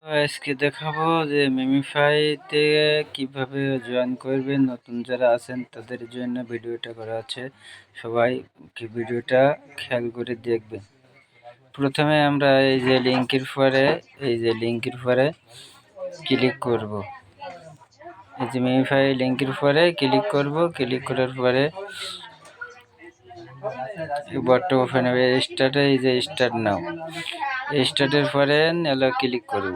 আজকে দেখাবো যে মেমিফাইতে কিভাবে জয়েন করবেন। নতুন যারা আছেন তাদের জন্য ভিডিওটা করা আছে, সবাই কি ভিডিওটা খেয়াল করে দেখবেন। প্রথমে আমরা এই যে লিঙ্কের পরে ক্লিক করব। এই যে মেমিফাই লিঙ্কের পরে ক্লিক করব। ক্লিক করার পরে বটটা ওপেন হবে। স্টার্টে এই যে স্টার্ট নাও, স্টার্টের পরে এলো ক্লিক করব।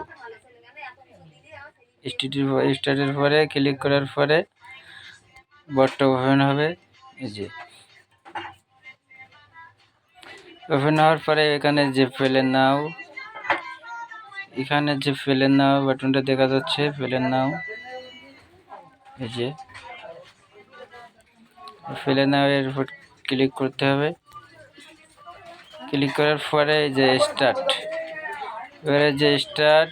স্টার্টের পরে ক্লিক করার পরে বটটা ওপেন হবে। এই যে ওপেন হওয়ার পরে এখানে যে ফেলে নাও বাটনটা দেখা যাচ্ছে, ফেলে নাও। এই যে ফেলে নাও এর উপর ক্লিক করতে হবে। ক্লিক করার পরে এই যে স্টার্ট, এবারে যে স্টার্ট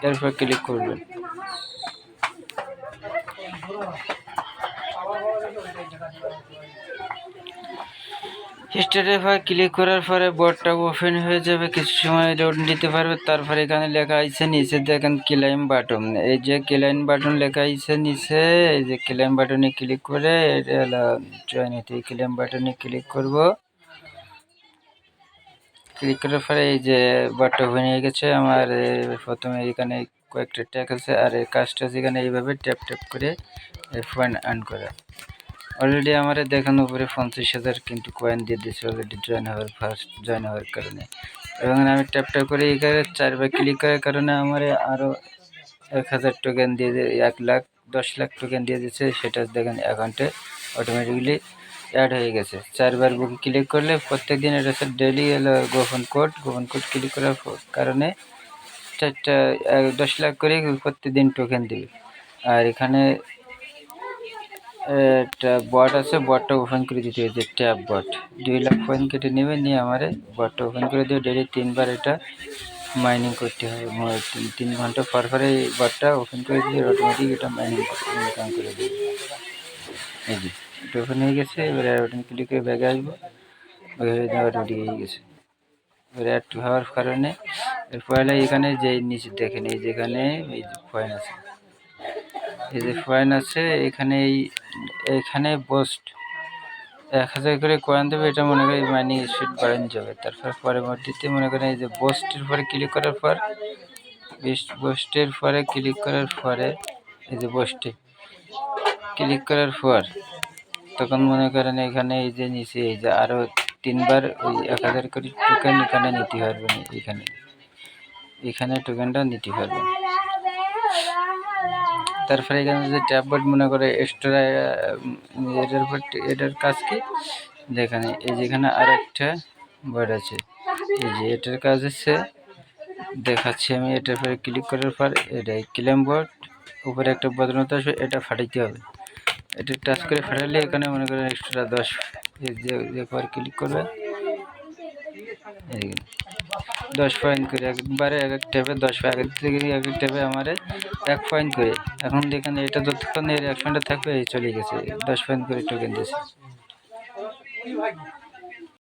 এর উপর ক্লিক করবেন। স্টার্টের পর ক্লিক করার পরে বোর্ডটা ওপেন হয়ে যাবে, কিছু সময় লোড নিতে পারবে। তারপরে এখানে লেখা আছে নিচে দেখেন ক্লেম বাটন। এই যে ক্লেম বাটন লেখা আছে নিচে, এই যে ক্লেম বাটনে ক্লিক করে এটা জয়েনিতে ক্লেম বাটনে ক্লিক করব। ক্লিক করার পরে এই যে বোর্ডটা ওপেন হয়ে গেছে আমার। প্রথমে এখানে কয়েকটা ট্যাগ আছে, আর এই কাজটা যেখানে এইভাবে ট্যাপ ট্যাপ করে F1 অন করা। অলরেডি আমার দেখেন উপরে 50,000 কিন্তু কয়েন দিয়ে দিয়েছে অলরেডি জয়েন হওয়ার কারণে। এবং আমি ট্যাপ ট্যাপ করে এখানে 4বার ক্লিক করার কারণে আমার আরও 1000 টোকেন দিয়ে 1,10,00,000 টোকেন দিয়ে দিচ্ছে। সেটা দেখেন অ্যাকাউন্টে অটোমেটিকলি অ্যাড হয়ে গেছে। 4বার বুকে ক্লিক করলে প্রত্যেক দিন এটা হচ্ছে ডেলি এলো গোপন কোড ক্লিক করার কারণে 10 লাখ করে প্রত্যেকদিন টোকেন দেবে। আর এখানে একটা বট আছে, বটটা ওপেন করে দিতে হয়েছে। ট্যাব বট 2 লাখ কয়েন কেটে নেবে, নিয়ে আমার বটটা ওপেন করে দেবে। ডেলি 3বার এটা মাইনিং করতে হবে। 3 ঘন্টা পর পরে এই বটটা ওপেন করে দিয়ে অটোমেটিক এটা মাইনিং ইনকাম করে দেবে। এই যে এটা ওপেন হয়ে গেছে। এবারে বাটন ক্লিক করে ব্যাগে আসবো, অটোমেটিক হয়ে গেছে। এবারে অ্যাড হওয়ার কারণে পয়লা এখানে যে নিচে দেখেন এই যেখানে এই যে কয়েন আছে, এই যে কয়েন আছে এখানে বোস্ট 1000 করে কয়েন দেবে। এটা মনে করি মাইনিং স্পিড বাড়ানো যাবে। তারপর পরবর্তীতে মনে করেন এই যে বোস্টের পরে ক্লিক করার পর এই যে বোস্টে ক্লিক করার পর তখন মনে করেন এখানে এই যে নিচে এই যে আরও 3বার ওই 1000 করে টোকেন এখানে নিতে পারবেন। এখানে টোকেনটা নিতে পারবেন। তারপরে এখানে যে ট্যাবলেট মনে করে এক্সট্রা এটার কাজ কি যেখানে এই যেখানে আর একটা বোর্ড আছে, এই যে এটার কাজ হচ্ছে দেখাচ্ছি আমি। এটার পরে ক্লিক করার পর এটা ক্লেম বোর্ড উপরে একটা বদলতে আসবে, এটা ফাটাইতে হবে। এটা টাচ করে ফাটালে এখানে মনে করেন এক্সট্রা 10 পর ক্লিক করবে 10 পয়েন্ট করে একবারে এক ট্যাপে 10 আগের থেকে এক ট্যাপে আমার 1 পয়েন্ট করে। এখন দেখেন এটা যতক্ষণ এর অ্যাকশনটা থাকবে এই চলে গেছে 10 পয়েন্ট করে টোকেন দিয়েছে।